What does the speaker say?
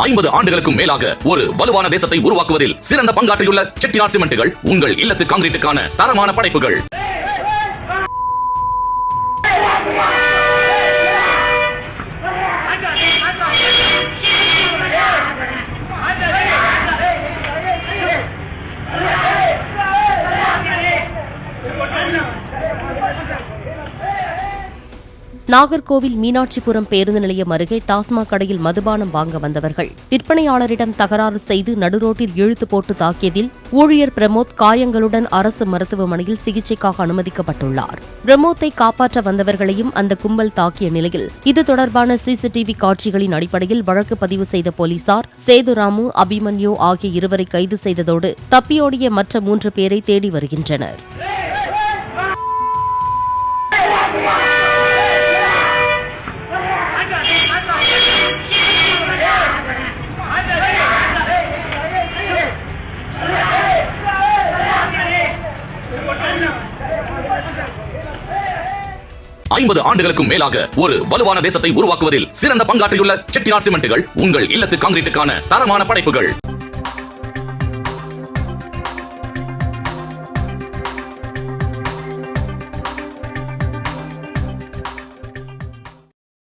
50 ஆண்டுகளுக்கும் மேலாக ஒரு வலுவான தேசத்தை உருவாக்குவதில் சிறந்த பங்காற்றியுள்ள செட்டிநாட் சிமெண்ட்டுகள் உங்கள் இல்லத்து கான்கிரீட்டுக்கான தரமான படைப்புகள். நாகர்கோவில் மீனாட்சிபுரம் பேருந்து நிலையம் அருகே டாஸ்மாக் கடையில் மதுபானம் வாங்க வந்தவர்கள் விற்பனையாளரிடம் தகராறு செய்து நடுரோட்டில் இழுத்து போட்டு தாக்கியதில் ஊழியர் பிரமோத் காயங்களுடன் அரசு மருத்துவமனையில் சிகிச்சைக்காக அனுமதிக்கப்பட்டுள்ளார். பிரமோத்தை காப்பாற்ற வந்தவர்களையும் அந்த கும்பல் தாக்கிய நிலையில் இது தொடர்பான சிசிடிவி காட்சிகளின் அடிப்படையில் வழக்கு பதிவு செய்த போலீசார் சேதுராமு, அபிமன்யு ஆகிய இருவரை கைது செய்ததோடு தப்பியோடிய மற்ற 3 பேரை தேடி வருகின்றனர். ஐம்பது ஆண்டுகளுக்கும் மேலாக ஒரு வலுவான தேசத்தை உருவாக்குவதில் சிறந்த பங்காற்றியுள்ள செட்டிநாட் சிமெண்ட்டுகள் உங்கள் இல்லத்து கான்கிரீட்டுக்கான தரமான படைப்புகள்.